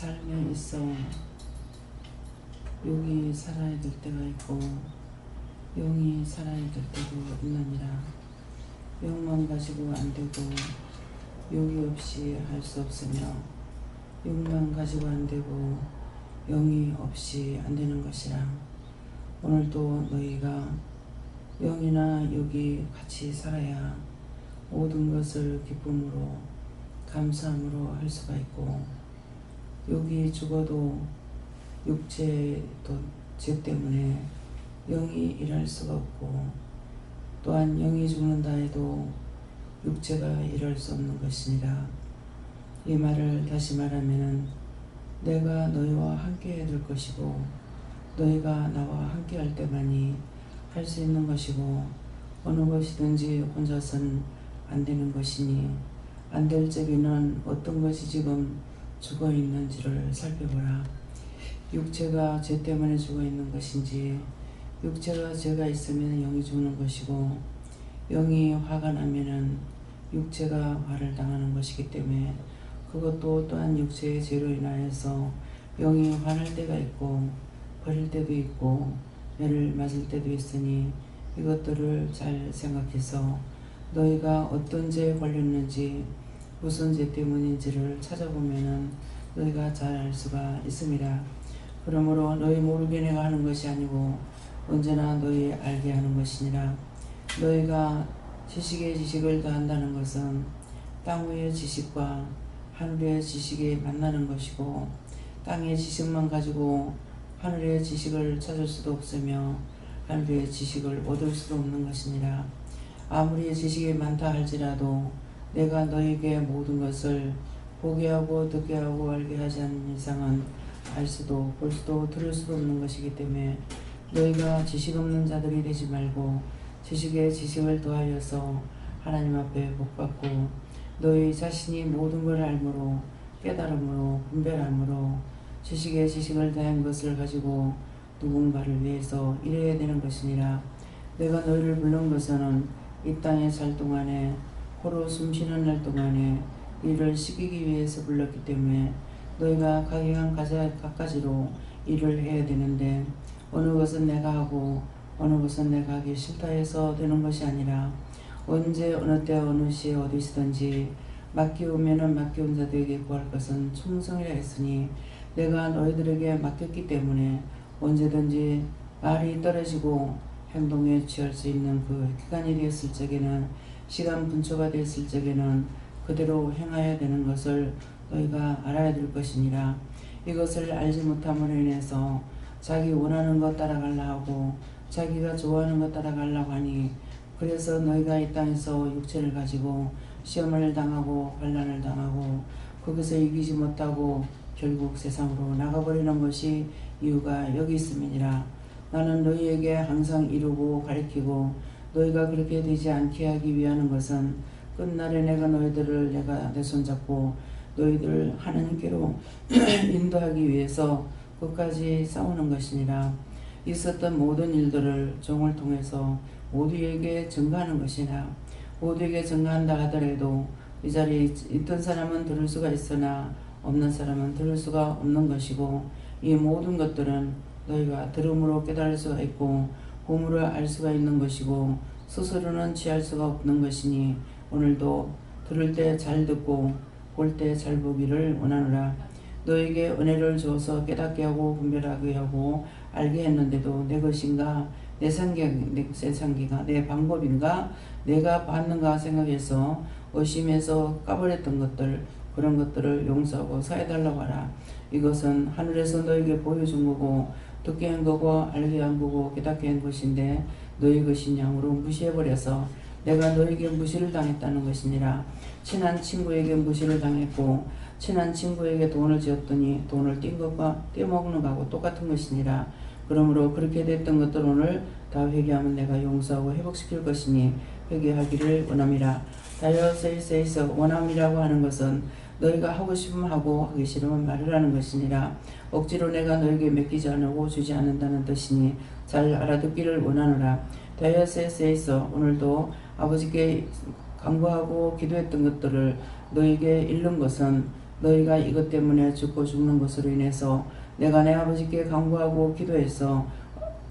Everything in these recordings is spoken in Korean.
삶에 있어 육이 살아야 될 때가 있고 영이 살아야 될 때도 있느니라. 영만 가지고 안 되고 육이 없이 할 수 없으며 육만 가지고 안 되고 영이 없이 안 되는 것이라. 오늘도 너희가 영이나 육이 같이 살아야 모든 것을 기쁨으로 감사함으로 할 수가 있고, 육이 죽어도 육체도 죄 때문에 영이 일할 수가 없고, 또한 영이 죽는다 해도 육체가 일할 수 없는 것이니라. 이 말을 다시 말하면 내가 너희와 함께 될 것이고 너희가 나와 함께 할 때만이 할 수 있는 것이고, 어느 것이든지 혼자서는 안 되는 것이니 안 될 적에는 어떤 것이 지금 죽어 있는지를 살펴보라. 육체가 죄 때문에 죽어 있는 것인지, 육체가 죄가 있으면 영이 죽는 것이고, 영이 화가 나면은 육체가 화를 당하는 것이기 때문에 그것도 또한 육체의 죄로 인하여서 영이 화날 때가 있고 버릴 때도 있고 매를 맞을 때도 있으니, 이것들을 잘 생각해서 너희가 어떤 죄에 걸렸는지 무슨 죄 때문인지를 찾아보면은 너희가 잘 알 수가 있음이라. 그러므로 너희 모르게 내가 하는 것이 아니고 언제나 너희 알게 하는 것이니라. 너희가 지식의 지식을 다한다는 것은 땅 위의 지식과 하늘의 지식이 만나는 것이고, 땅의 지식만 가지고 하늘의 지식을 찾을 수도 없으며 하늘의 지식을 얻을 수도 없는 것이니라. 아무리 지식이 많다 할지라도 내가 너희에게 모든 것을 보게 하고 듣게 하고 알게 하지 않는 이상은 알 수도 볼 수도 들을 수도 없는 것이기 때문에 너희가 지식 없는 자들이 되지 말고 지식에 지식을 더하여서 하나님 앞에 복받고 너희 자신이 모든 걸 알므로 깨달음으로 분별함으로 지식에 지식을 더한 것을 가지고 누군가를 위해서 일해야 되는 것이니라. 내가 너희를 부른 것은 이 땅에 살 동안에 코로 숨쉬는 날 동안에 일을 시키기 위해서 불렀기 때문에 너희가 각양 각가지로 일을 해야 되는데, 어느 것은 내가 하고 어느 것은 내가 하기 싫다 해서 되는 것이 아니라 언제 어느 때 어느 시에 어디서든지 맡기우면은 맡기운 자들에게 구할 것은 충성이라 했으니, 내가 너희들에게 맡겼기 때문에 언제든지 말이 떨어지고 행동에 취할 수 있는 그 기간이 되었을 적에는, 시간 분초가 되었을 적에는 그대로 행해야 되는 것을 너희가 알아야 될 것이니라. 이것을 알지 못함으로 인해서 자기 원하는 것 따라가려 하고 자기가 좋아하는 것 따라가려고 하니, 그래서 너희가 이 땅에서 육체를 가지고 시험을 당하고 환난을 당하고 거기서 이기지 못하고 결국 세상으로 나가버리는 것이 이유가 여기 있음이니라. 나는 너희에게 항상 이루고 가르치고 너희가 그렇게 되지 않게 하기 위하는 것은 끝날에 내가 너희들을 내가 내 손잡고 너희들 하나님께로 인도하기 위해서 끝까지 싸우는 것이니라. 있었던 모든 일들을 종을 통해서 모두에게 증거하는 것이나, 모두에게 증거한다 하더라도 이 자리에 있던 사람은 들을 수가 있으나 없는 사람은 들을 수가 없는 것이고, 이 모든 것들은 너희가 들음으로 깨달을 수가 있고 보물을 알 수가 있는 것이고 스스로는 취할 수가 없는 것이니, 오늘도 들을 때 잘 듣고 볼 때 잘 보기를 원하노라. 너에게 은혜를 주어서 깨닫게 하고 분별하게 하고 알게 했는데도 내 것인가 내 생기가 내 방법인가 내가 받는가 생각해서 의심해서 까버렸던 것들, 그런 것들을 용서하고 사해달라고 하라. 이것은 하늘에서 너에게 보여준 거고 듣게 한 거고 알게 한 거고 깨닫게 한 것인데 너희 것인 양으로 무시해버려서 내가 너에게 무시를 당했다는 것이니라. 친한 친구에게 무시를 당했고 친한 친구에게 돈을 지었더니 돈을 띈 것과 떼먹는 것하고 똑같은 것이니라. 그러므로 그렇게 됐던 것들 오늘 다 회개하면 내가 용서하고 회복시킬 것이니 회개하기를 원함이라. 다이어세이스에서 원함이라고 하는 것은 너희가 하고 싶으면 하고 하기 싫으면 말을 하는 것이니라. 억지로 내가 너에게 맡기지 않고 주지 않는다는 뜻이니 잘 알아듣기를 원하노라. 다이어세이스에서 오늘도 아버지께 간구하고 기도했던 것들을 너에게 잃는 것은 너희가 이것 때문에 죽고 죽는 것으로 인해서 내가 내 아버지께 간구하고 기도해서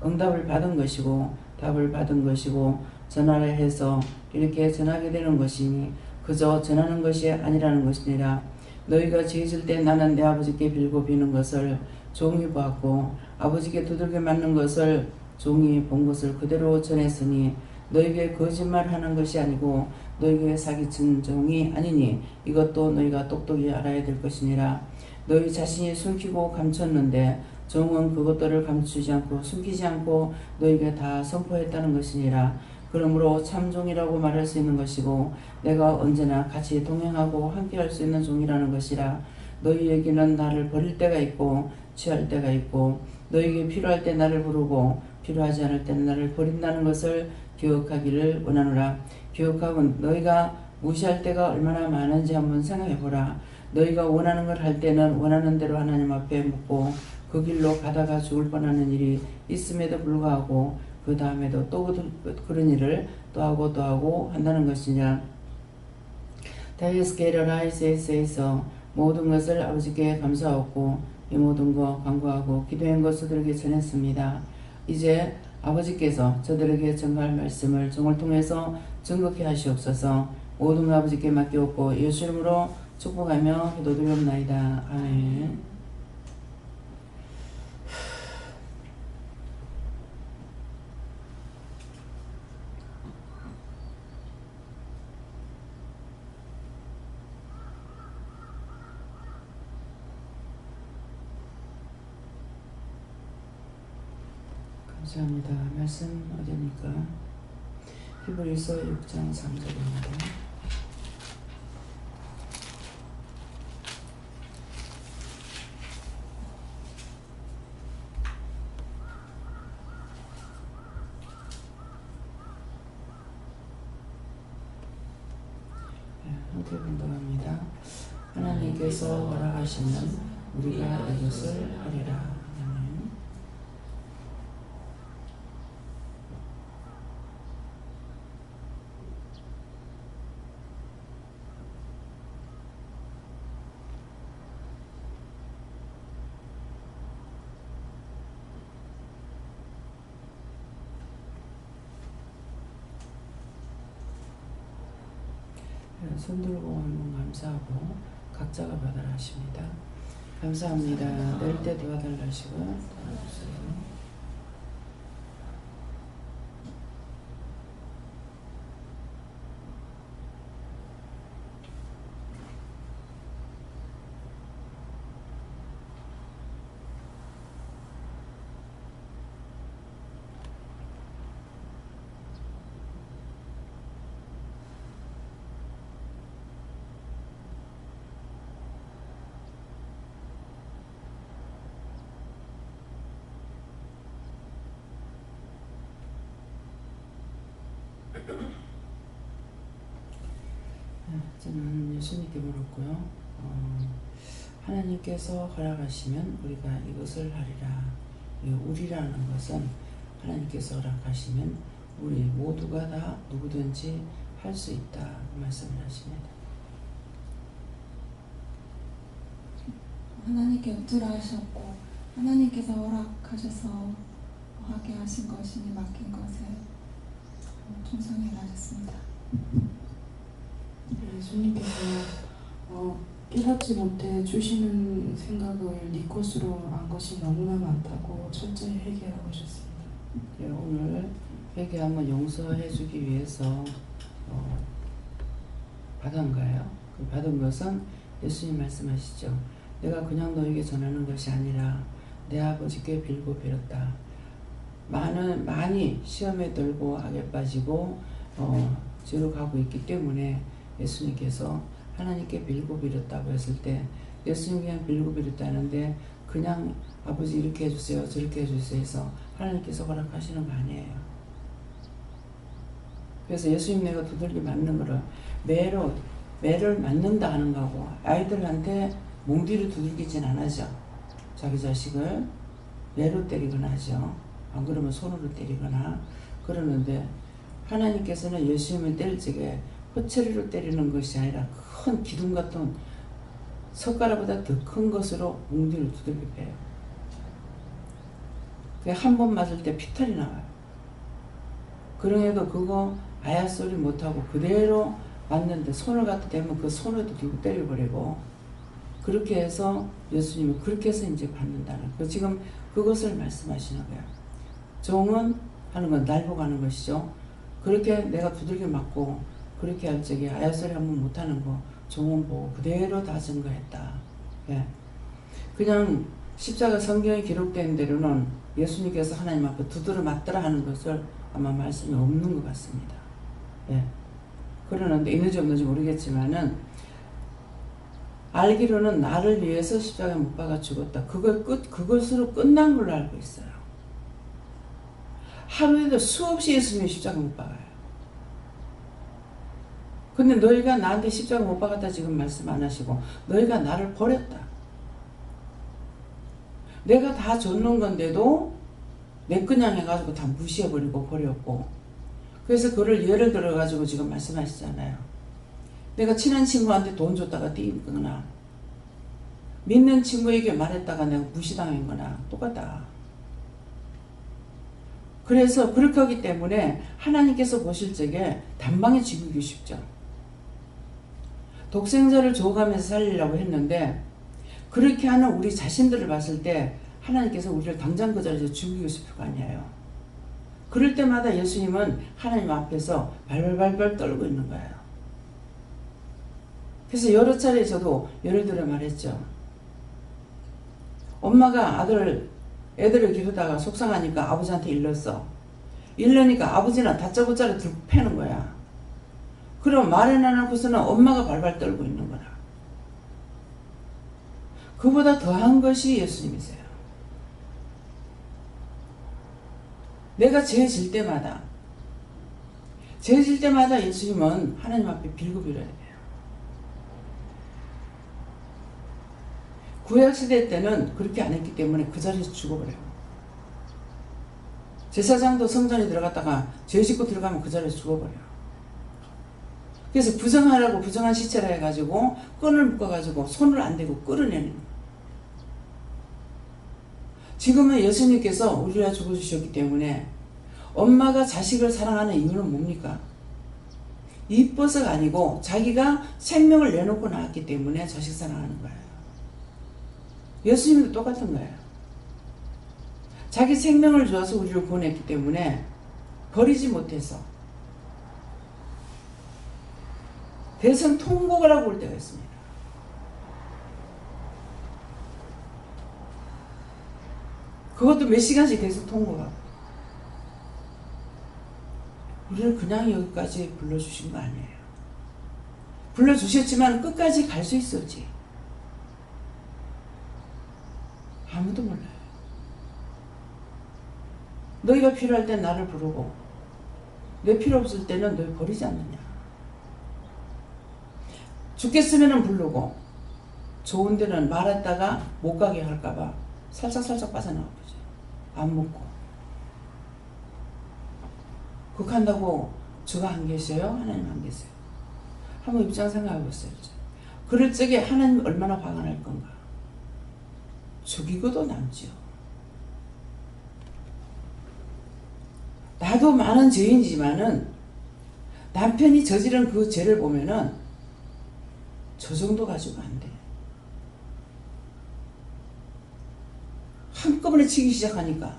응답을 받은 것이고 답을 받은 것이고 전하려 해서 이렇게 전하게 되는 것이니 그저 전하는 것이 아니라는 것이니라. 너희가 죄질 때 나는 내 아버지께 빌고 비는 것을 종이 보았고 아버지께 두들겨 맞는 것을 종이 본 것을 그대로 전했으니 너희에게 거짓말하는 것이 아니고 너희에게 사기친 종이 아니니 이것도 너희가 똑똑히 알아야 될 것이니라. 너희 자신이 숨기고 감췄는데 종은 그것들을 감추지 않고 숨기지 않고 너희에게 다 선포했다는 것이니라. 그러므로 참종이라고 말할 수 있는 것이고 내가 언제나 같이 동행하고 함께할 수 있는 종이라는 것이라. 너희에게는 나를 버릴 때가 있고 취할 때가 있고 너희에게 필요할 때 나를 부르고 필요하지 않을 때는 나를 버린다는 것을 기억하기를 원하노라. 기억하고 너희가 무시할 때가 얼마나 많은지 한번 생각해보라. 너희가 원하는 걸 할 때는 원하는 대로 하나님 앞에 묻고 그 길로 가다가 죽을 뻔하는 일이 있음에도 불구하고 그 다음에도 또 그런 일을 또 하고 한다는 것이냐. 다이스케이러 라이스에서 모든 것을 아버지께 감사하고 이 모든 것 간구하고 기도한 것들에게 전했습니다. 이제 아버지께서 저들에게 전가할 말씀을 종을 통해서 증거케 하시옵소서. 모든 것 아버지께 맡기옵고 예수 이름으로 축복하며 기도드리옵나이다. 아멘. 감사합니다. 말씀 어디입니까? 히브리서 6장 3절입니다. 함께 분동합니다. 하나님께서 허락하시면 우리가 이것을 하리라. 손 들고 한번 감사하고 각자가 받아라 하십니다. 감사합니다. 낼 때 도와달라 하시고 도와주세요. 저는 예수님께 물었고요. 하나님께서 허락하시면 우리가 이것을 하리라. 우리라는 것은 하나님께서 허락하시면 우리 모두가 다 누구든지 할 수 있다 말씀을 하십니다. 하나님께 얻으라 하셨고 하나님께서 허락하셔서 하게 하신 것이니 맡긴 것에 충성해 나셨습니다. 예수님께서 깨닫지 못해 주시는 생각을 네 것으로 안 것이 너무나 많다고 철저히 회개하고 하셨습니다. 네, 오늘 회개하면 용서해 주기 위해서 받은 거예요. 그 받은 것은 예수님 말씀하시죠. 내가 그냥 너에게 전하는 것이 아니라 내 아버지께 빌고 빌었다. 많이 시험에 들고 악에 빠지고 죄로 가고 있기 때문에 예수님께서 하나님께 빌고 빌었다고 했을 때 예수님 그냥 빌고 빌었다는데 그냥 아버지 이렇게 해주세요 저렇게 해주세요 해서 하나님께서 허락하시는 거 아니에요. 그래서 예수님 내가 두들겨 맞는 거를 매를 맞는다 하는 거고 아이들한테 몽디를 두들기진 않아죠. 자기 자식을 매로 때리거나 하죠. 안 그러면 손으로 때리거나 그러는데 하나님께서는 예수님을 때릴 적에 허체리로 때리는 것이 아니라 큰 기둥 같은 젓가락보다 더 큰 것으로 웅디를 두들겨 패요. 한 번 맞을 때 피털이 나와요. 그럼에도 그거 아야 소리 못하고 그대로 맞는데 손을 갖다 대면 그 손에도 들고 때려버리고, 그렇게 해서 예수님은 그렇게 해서 이제 받는다는 거. 지금 그것을 말씀하시는 거예요. 종은 하는 건 날 보고 하는 것이죠. 그렇게 내가 두들겨 맞고 그렇게 할 적에 아야 소리 한번 못하는 거 종은 보고 그대로 다 증거했다. 예. 그냥 십자가 성경에 기록된 대로는 예수님께서 하나님 앞에 두드려 맞더라 하는 것을 아마 말씀이 없는 것 같습니다. 예. 그러는데 있는지 없는지 모르겠지만은 알기로는 나를 위해서 십자가에 못 박아 죽었다. 그것으로 끝난 걸로 알고 있어요. 하루에도 수없이 예수님이 십자가 못 박아요. 근데 너희가 나한테 십자가 못 박았다 지금 말씀 안 하시고 너희가 나를 버렸다. 내가 다 줬는 건데도 내 그냥 해가지고 다 무시해버리고 버렸고, 그래서 그걸 예를 들어가지고 지금 말씀하시잖아요. 내가 친한 친구한테 돈 줬다가 띄거나 믿는 친구에게 말했다가 내가 무시당한 거나 똑같다. 그래서 그렇게 하기 때문에 하나님께서 보실 적에 단방에 죽이기 쉽죠. 독생자를 줘가면서 살리려고 했는데 그렇게 하는 우리 자신들을 봤을 때 하나님께서 우리를 당장 그 자리에서 죽이고 싶을 거 아니에요. 그럴 때마다 예수님은 하나님 앞에서 발발발발 떨고 있는 거예요. 그래서 여러 차례 저도 예를 들어 말했죠. 엄마가 애들을 기르다가 속상하니까 아버지한테 일렀어. 일러니까 아버지는 다짜고짜를 들고 패는 거야. 그럼 말은 안 하고서는 엄마가 발발 떨고 있는 거라. 그보다 더한 것이 예수님이세요. 내가 죄 질 때마다 예수님은 하나님 앞에 빌고 빌어야 돼요. 구약시대 때는 그렇게 안 했기 때문에 그 자리에서 죽어버려요. 제사장도 성전에 들어갔다가 죄 짓고 들어가면 그 자리에서 죽어버려요. 그래서 부정하라고 부정한 시체라 해가지고 끈을 묶어가지고 손을 안 대고 끌어내는 거예요. 지금은 예수님께서 우리를 죽어주셨기 때문에 엄마가 자식을 사랑하는 이유는 뭡니까? 이뻐서가 아니고 자기가 생명을 내놓고 나왔기 때문에 자식 사랑하는 거예요. 예수님도 똑같은 거예요. 자기 생명을 주어서 우리를 보냈기 때문에 버리지 못해서 대성 통곡을 하고 올 때가 있습니다. 그것도 몇 시간씩 계속 통곡하고. 우리를 그냥 여기까지 불러주신 거 아니에요. 불러주셨지만 끝까지 갈 수 있었지. 아무도 몰라요. 너희가 필요할 땐 나를 부르고 내 필요 없을 때는 너희 버리지 않느냐. 죽겠으면 부르고 좋은 데는 말했다가 못 가게 할까봐 살짝 빠져나와 보죠. 안 묻고. 극한다고 저가 안 계셔요? 하나님 안 계세요? 한번 입장 생각해 보세요. 그럴 적에 하나님 얼마나 화가 날 건가. 죽이고도 남지요. 나도 많은 죄인이지만은 남편이 저지른 그 죄를 보면은 저 정도 가지고 안 돼. 한꺼번에 치기 시작하니까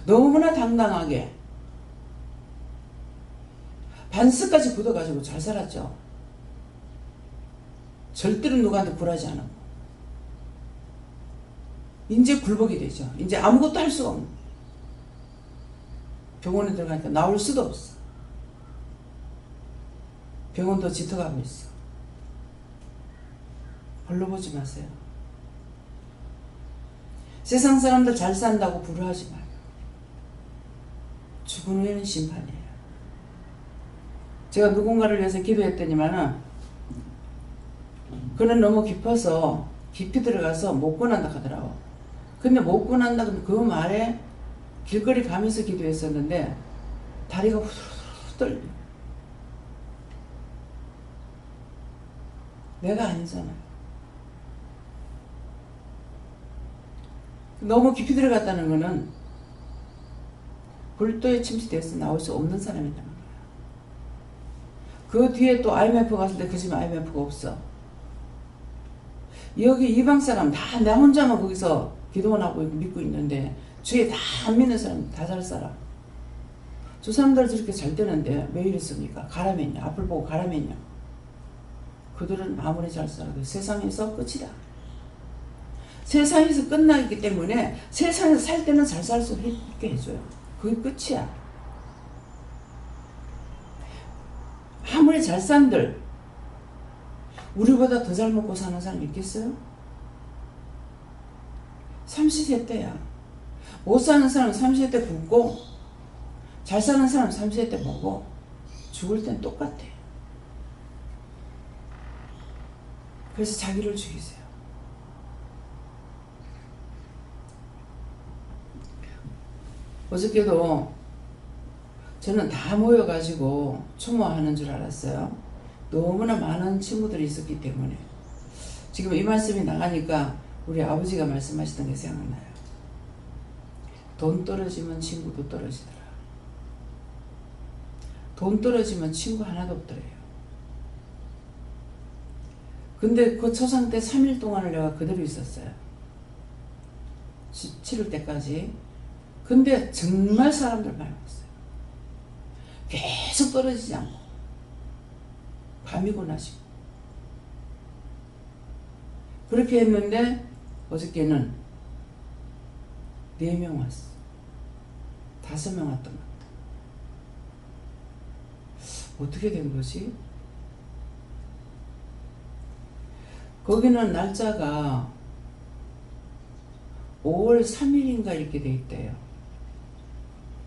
너무나 당당하게 반스까지 굳어가지고 잘 살았죠. 절대로 누구한테 굴하지 않았고. 이제 굴복이 되죠. 이제 아무것도 할 수가 없는 거예요. 병원에 들어가니까 나올 수도 없어. 병원도 짙어가고 있어. 별로 보지 마세요. 세상 사람들 잘 산다고 부러워하지 마요. 죽은 후에는 심판이에요. 제가 누군가를 위해서 기도했더니만은 그는 너무 깊어서 깊이 들어가서 못 구한다 하더라고. 근데 못 구한다 그 말에 길거리 가면서 기도했었는데 다리가 후들후들 떨려. 내가 아니잖아. 너무 깊이 들어갔다는 거는 불도에 침투돼서 나올 수 없는 사람이라는 거야. 그 뒤에 또 IMF 갔을 때 그 집에 IMF가 없어. 여기 이방 사람 다 나 혼자만 거기서 기도만 하고 믿고 있는데 주위에 다 안 믿는 사람 다 잘 살아. 저 사람들 저렇게 잘 되는데 왜 이랬습니까? 가라면요. 앞을 보고 가라면요. 그들은 아무리 잘 살아도 세상에서 끝이다. 세상에서 끝나기 때문에 세상에서 살 때는 잘 살 수 있게 해줘요. 그게 끝이야. 아무리 잘 산들 우리보다 더 잘 먹고 사는 사람 있겠어요? 삼시세 때야. 못 사는 사람은 삼시세 때 굶고 잘 사는 사람은 삼시세 때 먹고 죽을 땐 똑같아. 그래서 자기를 죽이세요. 어저께도 저는 다 모여가지고 추모하는 줄 알았어요. 너무나 많은 친구들이 있었기 때문에. 지금 이 말씀이 나가니까 우리 아버지가 말씀하시던 게 생각나요. 돈 떨어지면 친구도 떨어지더라. 돈 떨어지면 친구 하나도 없더래요. 근데 그 초상 때 3일 동안을 내가 그대로 있었어요. 치를 때까지. 근데 정말 사람들 많이 왔어요. 계속 떨어지지 않고 밤이고 낮이고 그렇게 했는데 어저께는 4명 왔어. 5명 왔던 것 같아. 어떻게 된 거지? 거기는 날짜가 5월 3일인가 이렇게 돼 있대요.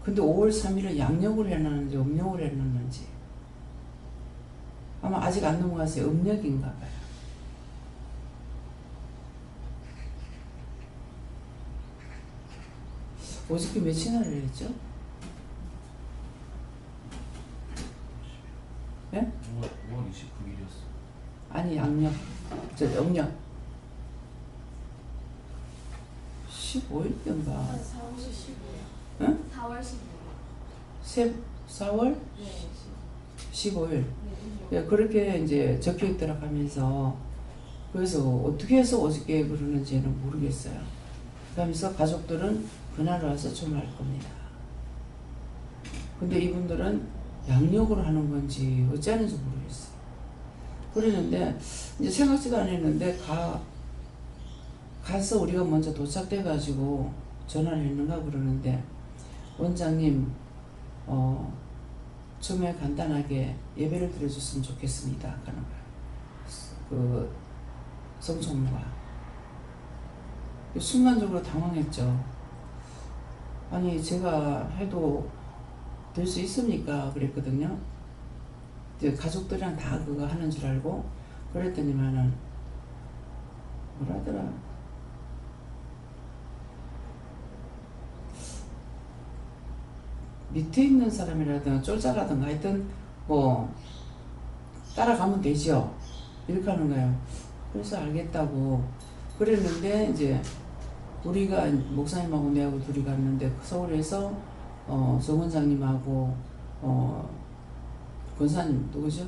근데 5월 3일은 양력으로 해놨는지 음력으로 해놨는지 아마 아직 안 넘어갔어요. 음력인가 봐요. 어저께 며칠 날을 했죠? 예? 5월 29일이었어. 아니 양력 저 음력 15일인가 4월 15일. 응? 4월 15일. 4월 네. 15일 네. 예, 그렇게 이제 적혀 있더라 하면서 그래서 어떻게 해서 어저께 그러는지는 모르겠어요. 그러면서 가족들은 그날 와서 좀 할 겁니다. 근데 이분들은 양력으로 하는 건지 어찌 하는지 모르겠어요. 그러는데 이제 생각지도 안 했는데 가서 우리가 먼저 도착돼 가지고 전화를 했는가 그러는데 원장님 처음에 간단하게 예배를 드려줬으면 좋겠습니다 하는 거야. 그 성총무가 순간적으로 당황했죠. 아니 제가 해도 될 수 있습니까? 그랬거든요. 이제 가족들이랑 다 그거 하는 줄 알고 그랬더니만은 뭐라더라. 밑에 있는 사람이라든가 쫄자라든가 하여튼 뭐 따라가면 되죠. 이렇게 하는 거예요. 그래서 알겠다고 그랬는데 이제 우리가 목사님하고 내하고 둘이 갔는데 서울에서 정 원장님하고 권사님 누구죠?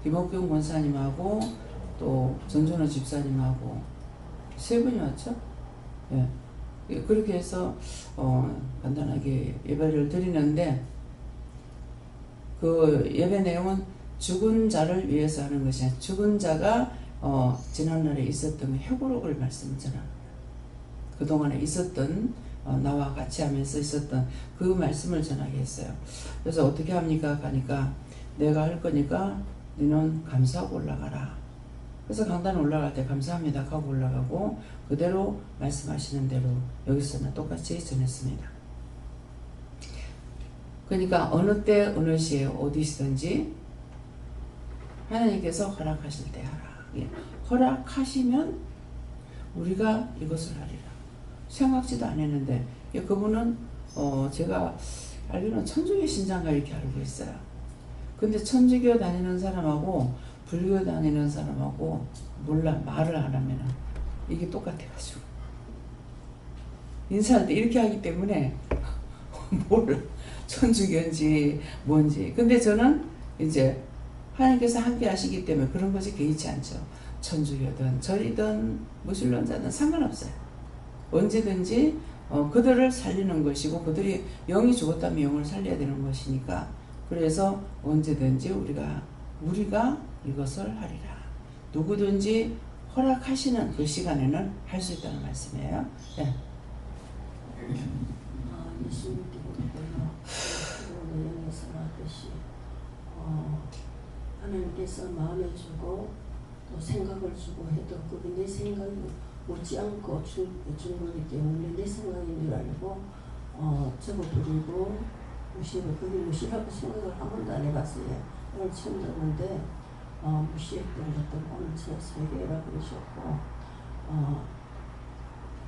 김옥경 권사님하고 또 전준호 집사님하고 3분이 왔죠? 예. 그렇게 해서 간단하게 예배를 드리는데 그 예배 내용은 죽은 자를 위해서 하는 것이 아니라 죽은 자가 지난날에 있었던 회고록을 말씀을 전합니다. 그동안에 있었던 나와 같이 하면서 있었던 그 말씀을 전하게 했어요. 그래서 어떻게 합니까? 가니까 내가 할 거니까 너는 감사하고 올라가라. 그래서 강단 올라갈 때 감사합니다 하고 올라가고 그대로 말씀하시는 대로 여기서는 똑같이 전했습니다. 그러니까 어느 때 어느 시에 어디시든지 하나님께서 허락하실 때 하라. 예. 허락하시면 우리가 이것을 하리라. 생각지도 안 했는데 그분은 제가 알기로는 천주교 신자인가 이렇게 알고 있어요. 근데 천주교 다니는 사람하고 불교 다니는 사람하고 몰라. 말을 안 하면은 이게 똑같아가지고 인사할 때 이렇게 하기 때문에 뭘 천주교인지 뭔지. 근데 저는 이제 하나님께서 함께 하시기 때문에 그런 것이 개의치 않죠. 천주교든 절이든 무신론자든 상관없어요. 언제든지 그들을 살리는 것이고 그들이 영이 죽었다면 영을 살려야 되는 것이니까 그래서 언제든지 우리가 이것을 하리라. 누구든지 허락하시는 그 시간에는 할 수 있다는 말씀이에요. 네. 예수님께서 영에서 나듯이 하나님께서 마음을 주고 또 생각을 주고 해도 그게 내 생각을 묻지 않고 준 거기 때문에 내 생각인 줄 알고 접어버리고 무시하고 그게 무시라고 생각을 한 번도 안 해봤어요. 오늘 처음 듣는데 무시했던 것들 오늘 첫 세계라고 그러셨고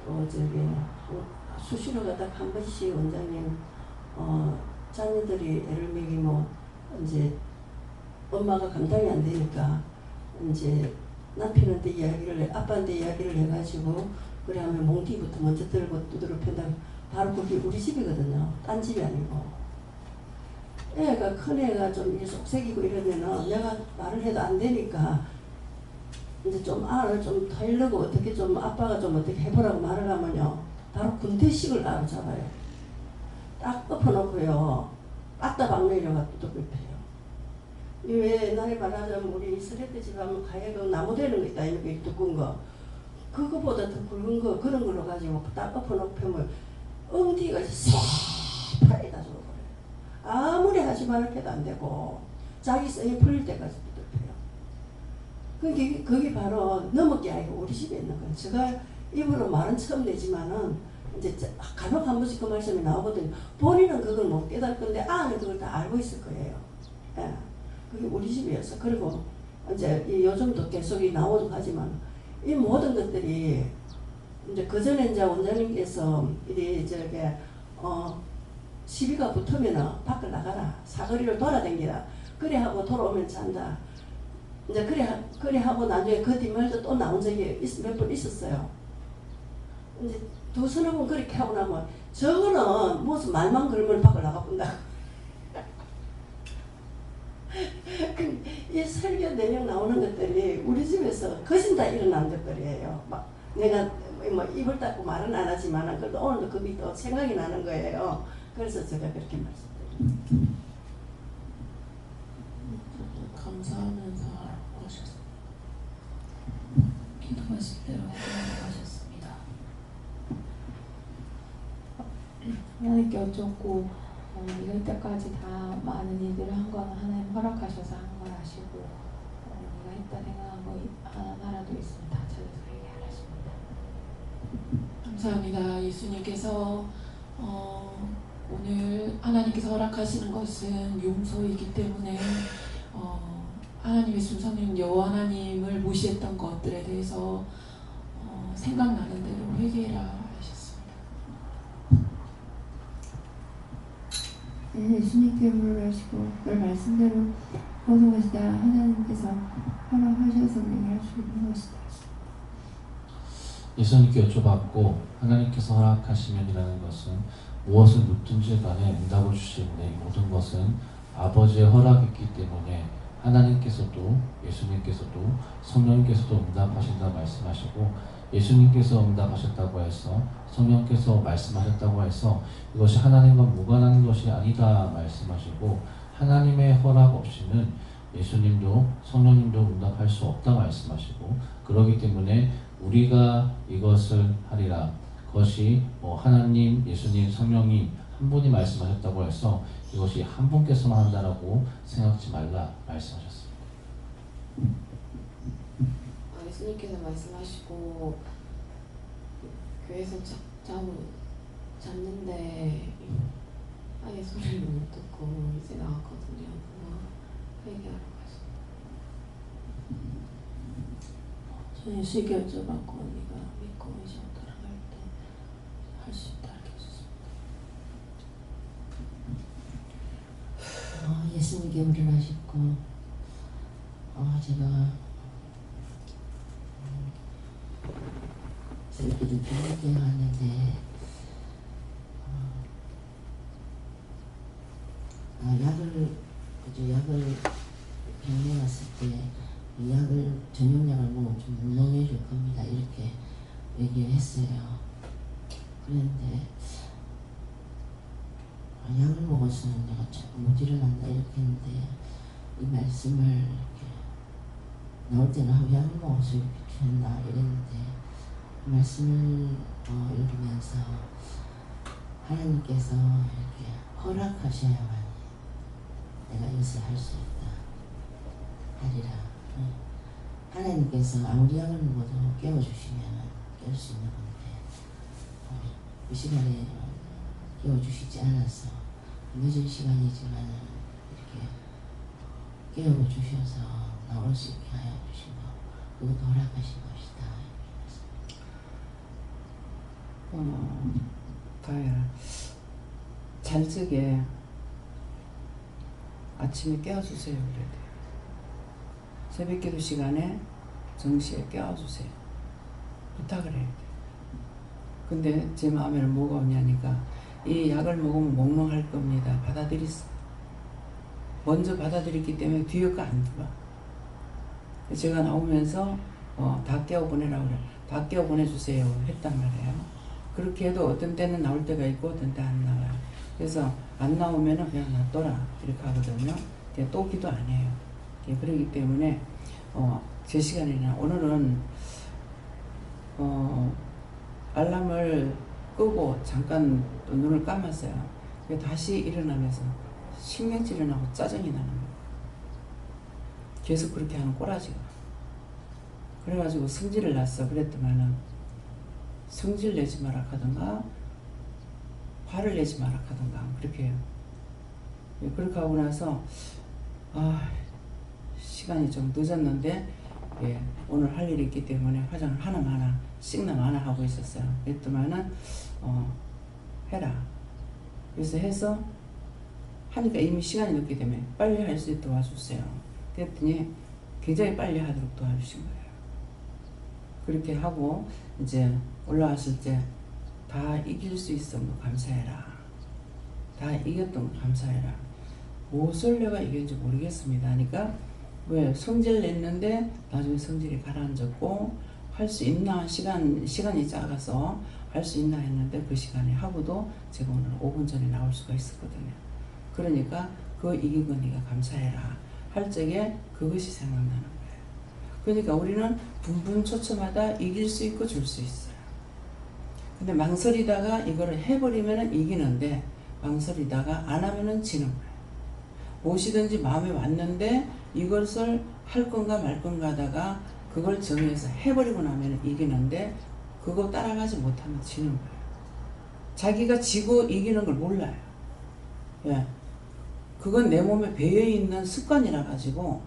또 저기 수시로 가다 한 번씩 원장님 자녀들이 애를 먹이면 이제 엄마가 감당이 안 되니까 이제 남편한테 이야기를 아빠한테 이야기를 해가지고 그래 하면 몽디부터 먼저 들고 두드려 팬다. 바로 거기 우리 집이거든요. 딴 집이 아니고. 애가 큰 애가 좀 속색이고 이러면은 내가 말을 해도 안 되니까 이제 좀 알을 좀 타려고 어떻게 좀 아빠가 좀 어떻게 해보라고 말을 하면요. 바로 군대식을 알아 잡아요. 딱 엎어놓고요. 빠따 박내려가 두들겨 패요. 왜 옛날에 말하자면 우리 스레트 집 하면 가야 그 나무 되는 거 있다. 이렇게 두꺼운 거. 그거보다 더 굵은 거 그런 걸로 가지고 딱 엎어놓고 펴면 엉덩이가 새파랗게 다 죽어버려요. 아무리 하지 말을 해도 안 되고 자기 성이 풀릴 때까지 두들겨요. 그게 바로 넘어게 아니고 우리 집에 있는 거예요. 제가 입으로 말은 처음 내지만은 이제 간혹 한 번씩 그 말씀이 나오거든요. 본인은 그걸 못 깨달을 건데 아는 그걸 다 알고 있을 거예요. 예. 그게 우리 집이었어. 그리고 이제 요즘도 계속 나오고 하지만 이 모든 것들이 이제 그 전에 이제 원장님께서 이리 저게 시비가 붙으면은 밖을 나가라. 사거리를 돌아다니라. 그래 하고 돌아오면 잔다. 이제 그래 하고 나중에 그 뒷말도 또 나온 적이 몇 번 있었어요. 이제 두 서너 번 그렇게 하고 나면 저거는 무슨 말만 걸면 밖을 나가본다. 이 설교 내용 나오는 것들이 우리 집에서 거진 다 일어난 것들이에요. 막 내가 뭐 입을 닫고 말은 안 하지만 그래도 오늘도 그게 또 생각이 나는 거예요. 그래서 제가 그렇게 말씀드립니다. 감사하면서 하셨습니다. 기도하실 대로 해달라고 하셨습니다. 하나님께 여쭙고 이럴 때까지 다 많은 일들을 한 건 하나님 허락하셔서 한 걸 아시고 네가 했다 생각한 거 하나라도 있으면 다 찾아서 얘기하셨습니다. 감사합니다. 예수님께서 오늘 하나님께서 허락하시는 것은 용서이기 때문에 하나님의 순서는 여호와 하나님을 무시했던 것들에 대해서 생각나는 대로 회개라 하셨습니다. 네, 예수님께 물으시고 그 말씀대로 거듭하시다 하나님께서 허락하셔서 얘기할 수 있는 것이다. 예수님께 여쭤봤고 하나님께서 허락하시면이라는 것은 무엇을 묻든지 간에 응답을 주시는데 이 모든 것은 아버지의 허락이기 때문에 하나님께서도 예수님께서도 성령님께서도 응답하신다 말씀하시고 예수님께서 응답하셨다고 해서 성령께서 말씀하셨다고 해서 이것이 하나님과 무관한 것이 아니다 말씀하시고 하나님의 허락 없이는 예수님도 성령님도 응답할 수 없다 말씀하시고 그러기 때문에 우리가 이것을 하리라 그것이 하나님, 예수님, 성령님 한 분이 말씀하셨다고 해서 이것이 한 분께서만 한다라고 생각지 말라 말씀하셨습니다. 예수님께서 말씀하시고 교회에서 잡는데 아예 소리를 못 듣고 이제 나왔거든요. 회개하러 가시고 저는 쉽게 여쭤봤고 언니가 믿고 이제 돌아갈 때 할 수 있다 알려주셨습니다. 예수님께 물어나셨고 제가 이렇게 좀 병원에 왔는데 약을 병원에 왔을 때 약을 저녁약을 먹으면 좀 물렁해질 겁니다. 이렇게 얘기를 했어요. 그런데 약을 먹어서 내가 자꾸 못 일어난다 이렇게 했는데 이 말씀을 이렇게 나올 때는 약을 먹어서 이렇게 죽었나 이랬는데 그 말씀을 읽으면서 하나님께서 이렇게 허락하셔야만 내가 이것을 할 수 있다 하리라. 하나님께서 아무리 약을 먹어도 깨워주시면 깰 수 있는 건데 그 시간에 깨워주시지 않아서 늦은 시간이지만 이렇게 깨워주셔서 나올 수 있게 하여 주시고 그것도 허락하신 것이다. 다혜야, 잘 적에 아침에 깨워주세요. 그래야 돼요. 새벽기도 시간에 정시에 깨워주세요. 부탁을 해야 돼요. 근데 제 마음에는 뭐가 오냐니까 이 약을 먹으면 몽롱할 겁니다. 받아들이세요. 먼저 받아들였기 때문에 뒤에 거 안 들어. 제가 나오면서 다 깨워보내라고 그래. 다 깨워보내주세요 했단 말이에요. 그렇게 해도 어떤 때는 나올 때가 있고 어떤 때 안 나와요. 그래서 안 나오면은 그냥 놔둬라 이렇게 하거든요. 또 기도 안 해요. 그렇기 때문에 제 시간이나 오늘은 알람을 끄고 잠깐 또 눈을 감았어요. 다시 일어나면서 신경질이 나고 짜증이 나는 거예요. 계속 그렇게 하는 꼬라지가. 그래가지고 성질을 냈어. 그랬더만은 성질 내지 마라 하던가 화를 내지 마라 하던가 그렇게 해요. 그렇게 하고 나서 시간이 좀 늦었는데 오늘 할 일이 있기 때문에 화장을 하나마나 씩나마나 하고 있었어요. 그랬더만은 해라. 그래서 해서 하니까 이미 시간이 늦기 때문에 빨리 할 수 있도록 도와주세요. 그랬더니 굉장히 빨리 하도록 도와주신 거예요. 그렇게 하고 이제 올라왔을 때 다 이길 수 있으면 감사해라. 다 이겼던 거 감사해라. 무엇을 내가 이겼는지 모르겠습니다. 하니까 왜 성질 냈는데 나중에 성질이 가라앉았고 할 수 있나 시간이 작아서 할 수 있나 했는데 그 시간에 하고도 제가 오늘 5분 전에 나올 수가 있었거든요. 그러니까 그 이긴 건 네가 감사해라 할 적에 그것이 생각나는 거예요. 그러니까 우리는 분분초초마다 이길 수 있고 줄 수 있어요. 근데 망설이다가 이거를 해버리면 이기는데 망설이다가 안 하면 지는 거예요. 무엇이든지 마음에 왔는데 이것을 할 건가 말 건가 하다가 그걸 정해서 해버리고 나면 이기는데 그거 따라가지 못하면 지는 거예요. 자기가 지고 이기는 걸 몰라요. 그건 내 몸에 배어있는 습관이라 가지고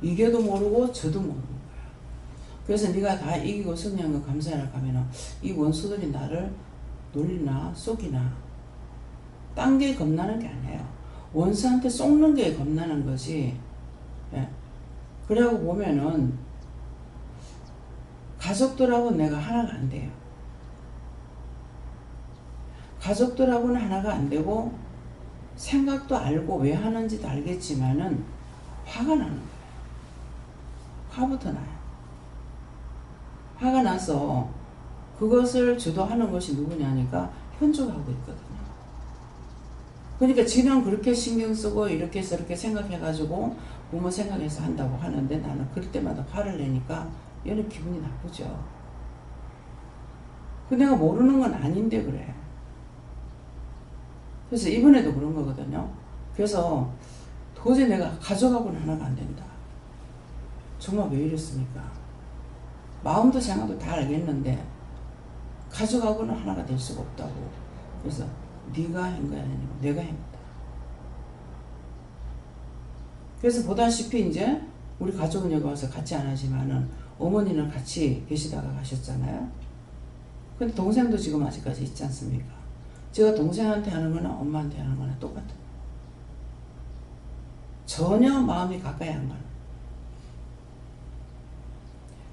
이겨도 모르고 져도 모르는 거예요. 그래서 네가 다 이기고 승리한 거 감사해라 하면은 이 원수들이 나를 놀리나 속이나 딴 게 겁나는 게 아니에요. 원수한테 속는 게 겁나는 거지. 그래고 보면은 가족들하고 내가 하나가 안 돼요. 가족들하고는 하나가 안 되고 생각도 알고 왜 하는지도 알겠지만은 화가 나는 거예요. 화부터 나요. 화가 나서 그것을 주도하는 것이 누구냐니까 현주가 하고 있거든요. 그러니까 지는 그렇게 신경 쓰고 이렇게 저렇게 생각해가지고 부모 생각해서 한다고 하는데 나는 그럴 때마다 화를 내니까 얘는 기분이 나쁘죠. 그 내가 모르는 건 아닌데 그래. 그래서 이번에도 그런 거거든요. 그래서 도저히 내가 가족하고는 하나가 안 된다. 정말 왜 이랬습니까? 마음도 생각도 다 알겠는데 가족하고는 하나가 될 수가 없다고. 그래서 네가 한 거야 아니면 내가 한 거다. 그래서 보다시피 이제 우리 가족은 여기 와서 같이 안 하지만은 어머니는 같이 계시다가 가셨잖아요. 근데 동생도 지금 아직까지 있지 않습니까? 제가 동생한테 하는 거나 엄마한테 하는 거나 똑같아요. 전혀 마음이 가까이 안 가는.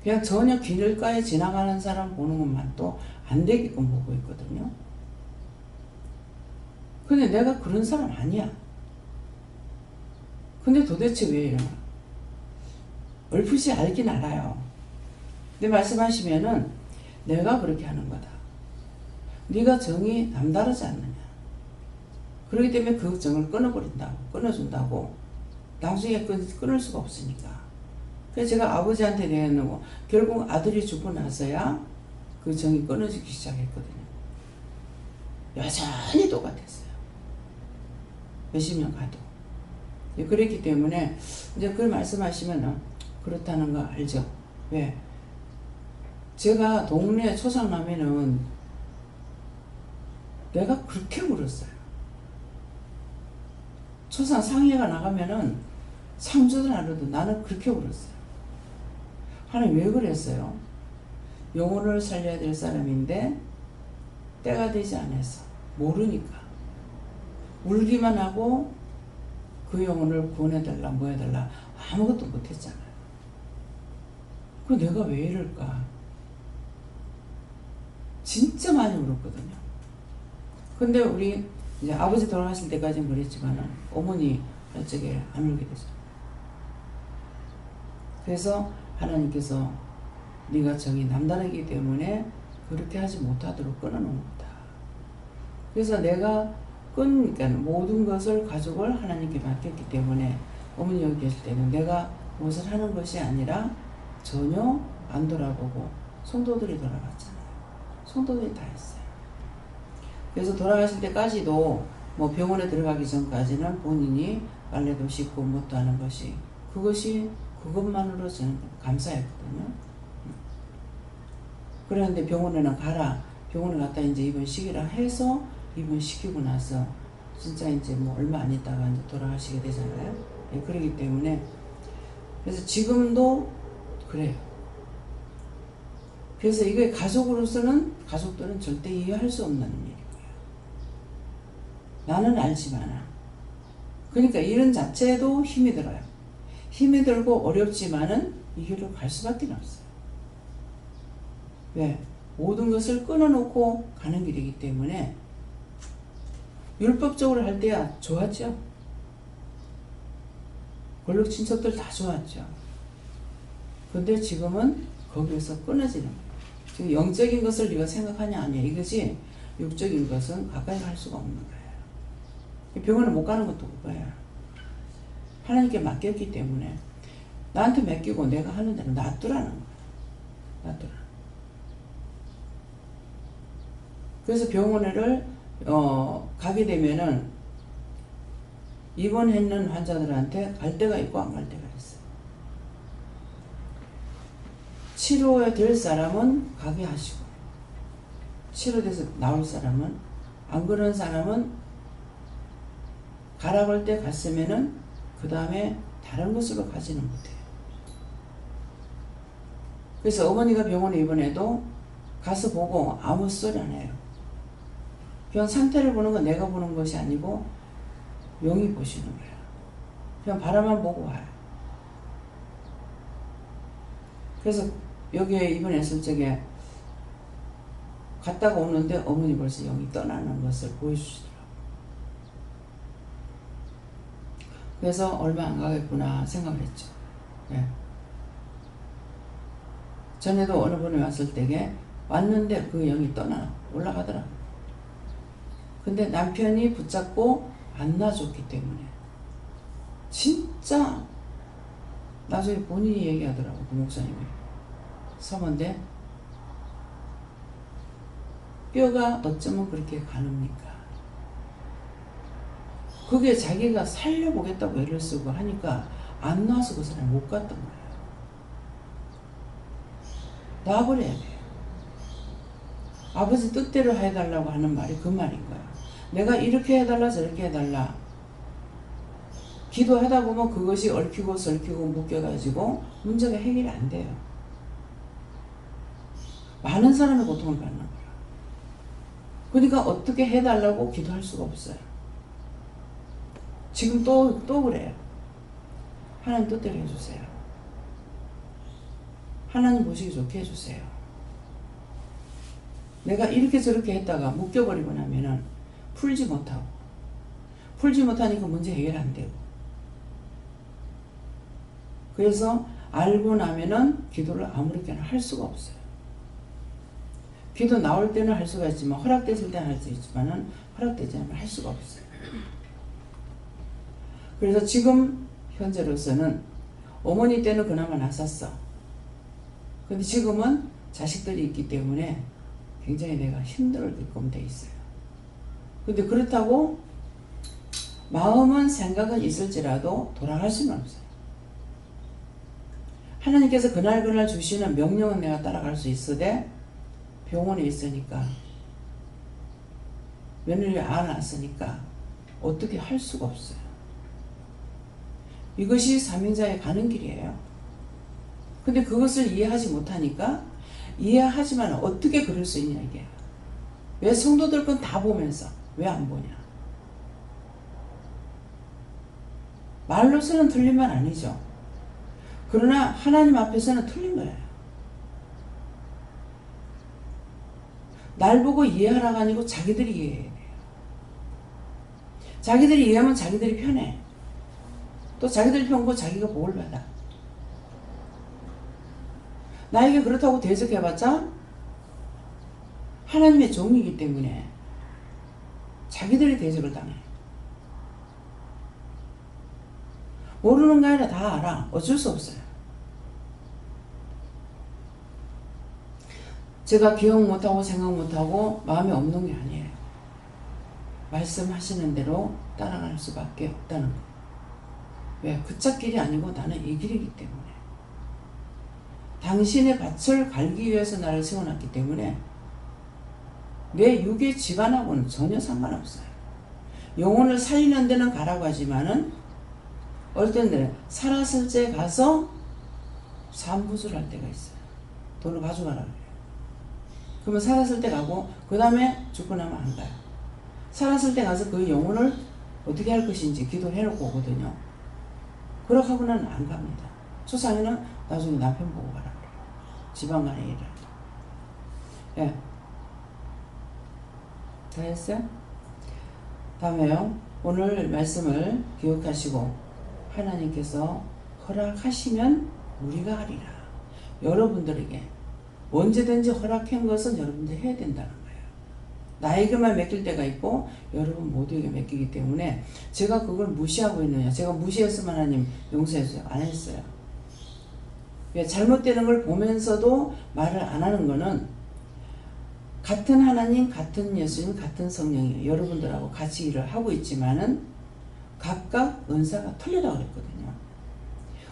그냥 전혀 길가에 지나가는 사람 보는 것만도 안 되게끔 보고 있거든요. 근데 내가 그런 사람 아니야. 근데 도대체 왜 이러나? 얼핏이 알긴 알아요. 근데 말씀하시면은 내가 그렇게 하는 거다. 네가 정이 남다르지 않느냐. 그렇기 때문에 그 정을 끊어버린다고, 끊어준다고. 나중에 끊을 수가 없으니까. 그래서 제가 아버지한테 내놓고 결국 아들이 죽고 나서야 그 정이 끊어지기 시작했거든요. 여전히 똑같았어요. 몇십 년 가도. 그랬기 때문에 이제 그걸 말씀하시면 그렇다는 거 알죠? 왜? 제가 동네 초상남에는 내가 그렇게 울었어요. 초상 상회가 나가면은 상주도 나르도 나는 그렇게 울었어요. 하나님 왜 그랬어요? 영혼을 살려야 될 사람인데 때가 되지 않아서 모르니까 울기만 하고 그 영혼을 구원해달라 뭐 해달라 아무것도 못했잖아요. 그 내가 왜 이럴까? 진짜 많이 울었거든요. 근데 우리 이제 아버지 돌아가실 때까지는 그랬지만 어머니 할 적에 안 울게 되죠. 그래서 하나님께서 네가 정이 남다르기 때문에 그렇게 하지 못하도록 끊어놓은 거다. 그래서 내가 그러니까 모든 것을 가족을 하나님께 맡겼기 때문에 어머니 여기 계실 때는 내가 무엇을 하는 것이 아니라 전혀 안 돌아보고 성도들이 돌아갔잖아요. 성도들이 다 했어요. 그래서 돌아가실 때까지도 뭐 병원에 들어가기 전까지는 본인이 빨래도 씻고 뭣도 하는 것이 그것만으로 저는 감사했거든요. 그런데 병원에는 가라. 병원에 갔다 이제 입원시키라 해서 입원시키고 나서 진짜 이제 뭐 얼마 안 있다가 이제 돌아가시게 되잖아요. 예, 그러기 때문에 그래서 지금도 그래요. 그래서 이게 가족들은 절대 이해할 수 없는 일이고요. 나는 알지만 그러니까 이런 자체도 힘이 들어요. 힘이 들고 어렵지만은 이 길로 갈 수밖에 없어요. 왜? 모든 것을 끊어놓고 가는 길이기 때문에 율법적으로 할 때야 좋았죠. 권력 친척들 다 좋았죠. 근데 지금은 거기에서 끊어지는 거예요. 지금 영적인 것을 네가 생각하냐 아니야 이거지 육적인 것은 가까이 갈 수가 없는 거예요. 병원에 못 가는 것도 그거야. 하나님께 맡겼기 때문에 나한테 맡기고 내가 하는 대로 놔두라는 거야. 놔두라. 그래서 병원을 가게 되면은 입원했는 환자들한테 갈 데가 있고 안 갈 데가 있어요. 치료에 될 사람은 가게 하시고 치료돼서 나올 사람은 안 그런 사람은 가라고 할 때 갔으면은 그 다음에 다른 곳으로 가지는 못해요. 그래서 어머니가 병원에 입원해도 가서 보고 아무 소리 안 해요. 그냥 상태를 보는 건 내가 보는 것이 아니고 영이 보시는 거야. 그냥 바라만 보고 와요. 그래서 여기에 입원했을 적에 갔다가 오는데 어머니 벌써 영이 떠나는 것을 보여주시더라고요. 그래서 얼마 안 가겠구나 생각을 했죠. 네. 전에도 어느 분이 왔을 때에 왔는데 그 영이 올라가더라고요. 근데 남편이 붙잡고 안 놔줬기 때문에 진짜 나중에 본인이 얘기하더라고. 그 목사님이 서문데 뼈가 어쩌면 그렇게 가늡니까 그게 자기가 살려보겠다고 애를 쓰고 하니까 안 놔서 그 사람이 못 갔던 거예요. 놔버려야 돼요. 아버지 뜻대로 해달라고 하는 말이 그 말인 거야. 내가 이렇게 해달라 저렇게 해달라 기도하다 보면 그것이 얽히고 설키고 묶여가지고 문제가 해결이 안 돼요. 많은 사람의 고통을 받는 거야. 그러니까 어떻게 해달라고 기도할 수가 없어요. 지금 또 그래요. 하나님 뜻대로 해주세요. 하나님 보시기 좋게 해주세요. 내가 이렇게 저렇게 했다가 묶여버리고 나면은 풀지 못하니까 문제 해결 안 되고, 그래서 알고 나면은 기도를 아무렇게나 할 수가 없어요. 기도 나올 때는 할 수가 있지만, 허락됐을 때는 할 수 있지만은 허락되지 않으면 할 수가 없어요. 그래서 지금 현재로서는 어머니 때는 그나마 나섰어. 근데 지금은 자식들이 있기 때문에 굉장히 내가 힘들게끔 돼 있어요. 근데 그렇다고 마음은 생각은 있을지라도 돌아갈 수는 없어요. 하나님께서 그날 주시는 명령은 내가 따라갈 수 있으되, 병원에 있으니까, 며느리 안 왔으니까 어떻게 할 수가 없어요. 이것이 삼인자의 가는 길이에요. 근데 그것을 이해하지 못하니까, 이해하지만 어떻게 그럴 수 있냐 이게. 왜 성도들 건 다 보면서 왜 안 보냐. 말로서는 틀린 말 아니죠. 그러나 하나님 앞에서는 틀린 거예요. 날 보고 이해하라가 아니고 자기들이 이해해야 돼요. 자기들이 이해하면 자기들이 편해. 또 자기들이 편고 자기가 복을 받아. 나에게 그렇다고 대적해봤자 하나님의 종이기 때문에 자기들이 대적을 당해. 모르는 게 아니라 다 알아. 어쩔 수 없어요. 제가 기억 못하고 생각 못하고 마음에 없는 게 아니에요. 말씀하시는 대로 따라갈 수밖에 없다는 거. 왜? 그 짝길이 아니고 나는 이 길이기 때문에. 당신의 밭을 갈기 위해서 나를 세워놨기 때문에 내 육의 지간하고는 전혀 상관없어요. 영혼을 살리는 데는 가라고 하지만은 어떤 데는 살았을 때 가서 산부수를 할 때가 있어요. 돈을 가져가라 그래요. 그러면 살았을 때 가고 그 다음에 죽고 나면 안 가요. 살았을 때 가서 그 영혼을 어떻게 할 것인지 기도해놓고 오거든요. 그렇게 하고는 안 갑니다. 초상에는 나중에 남편 보고 가라 그래요. 지방간에 일을. 예. 다 했어요? 다음에요. 오늘 말씀을 기억하시고 하나님께서 허락하시면 우리가 하리라. 여러분들에게 언제든지 허락한 것은 여러분들이 해야 된다는 거예요. 나에게만 맡길 때가 있고 여러분 모두에게 맡기기 때문에 제가 그걸 무시하고 있느냐. 제가 무시했으면 하나님 용서해주세요. 안 했어요. 왜? 잘못되는 걸 보면서도 말을 안 하는 거는 같은 하나님, 같은 예수님, 같은 성령이에요. 여러분들하고 같이 일을 하고 있지만은 각각 은사가 틀리다고 그랬거든요.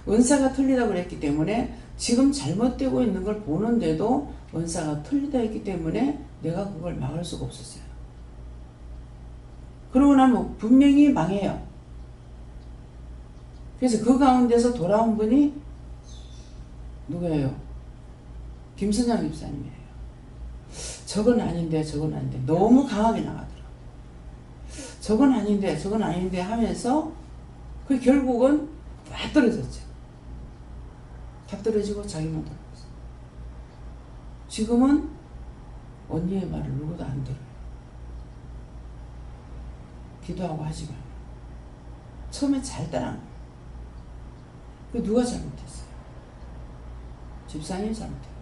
은사가 틀리다고 그랬기 때문에 지금 잘못되고 있는 걸 보는데도 은사가 틀리다 했기 때문에 내가 그걸 막을 수가 없었어요. 그러고 나면 분명히 망해요. 그래서 그 가운데서 돌아온 분이 누구예요? 김선장 집사님이에요. 저건 아닌데 저건 아닌데 너무 강하게 나가더라고요. 저건 아닌데 저건 아닌데 하면서 그 결국은 다 떨어졌죠. 다 떨어지고 자기만 떨어졌어요. 지금은 언니의 말을 누구도 안 들어요. 기도하고 하지 말고. 처음에 잘 따라한 거예요. 그 누가 잘못했어요? 집사님이 잘못했어요.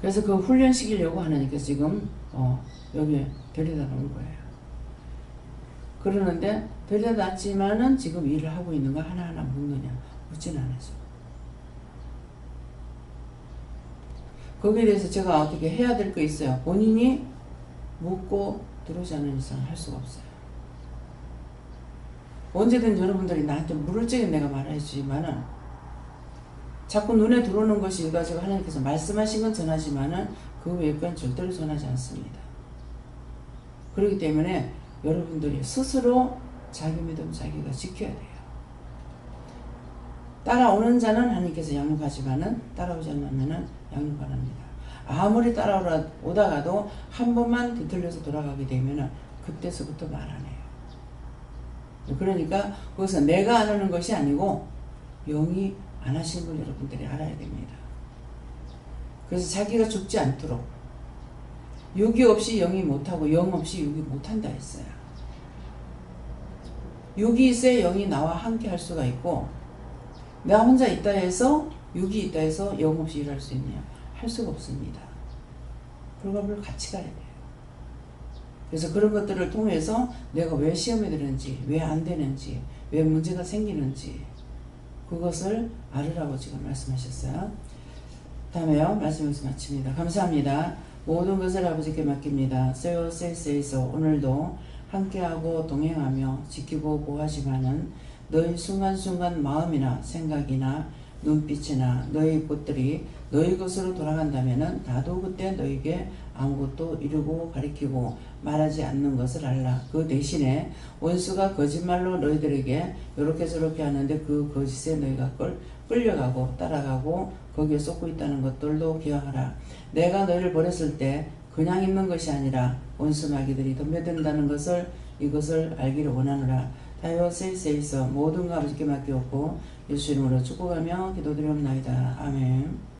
그래서 그 훈련시키려고 하나님께서 지금 여기 데려다 놓은 거예요. 그러는데 데려다 놨지만은 지금 일을 하고 있는 거 하나하나 묻느냐? 묻진 않았어. 거기에 대해서 제가 어떻게 해야 될 거 있어요. 본인이 묻고 들어오지 않는 이상 할 수가 없어요. 언제든 여러분들이 나한테 물을 적에 내가 말해주지만은 자꾸 눈에 들어오는 것이 가지고 하나님께서 말씀하신 건 전하지만은 그 외의 건 절대로 전하지 않습니다. 그렇기 때문에 여러분들이 스스로 자기 믿음 자기가 지켜야 돼요. 따라오는 자는 하나님께서 양육하지만은 따라오지 않으면은 양육 안 합니다. 아무리 따라오다가도 한 번만 뒤틀려서 돌아가게 되면은 그때서부터 말 안 해요. 그러니까 거기서 내가 안 하는 것이 아니고 영이 안 하신 걸 여러분들이 알아야 됩니다. 그래서 자기가 죽지 않도록 육이 없이 영이 못하고 영 없이 육이 못한다 했어요. 육이 있어야 영이 나와 함께 할 수가 있고 나 혼자 있다 해서 육이 있다 해서 영 없이 일할 수 있냐? 할 수가 없습니다. 그걸 같이 가야 돼요. 그래서 그런 것들을 통해서 내가 왜 시험에 드는지, 왜 안 되는지, 왜 문제가 생기는지 그것을 알으라고 지금 말씀하셨어요. 다음에요. 말씀에서 마칩니다. 감사합니다. 모든 것을 아버지께 맡깁니다. 세오세이세이서 오늘도 함께하고 동행하며 지키고 보호하시마는 너희 순간순간 마음이나 생각이나 눈빛이나 너희 것들이 너희 것으로 돌아간다면은 나도 그때 너희에게 아무것도 이루고 가리키고 말하지 않는 것을 알라. 그 대신에 원수가 거짓말로 너희들에게 요렇게 저렇게 하는데 그 거짓에 너희가 끌려가고 따라가고 거기에 쏟고 있다는 것들도 기억하라. 내가 너희를 버렸을 때 그냥 있는 것이 아니라 원수 마귀들이 덤벼든다는 것을 이것을 알기를 원하노라. 다요세이세이서 모든 거 아버지께 맡기옵고 예수 이름으로 축복하며 기도드리옵나이다. 아멘.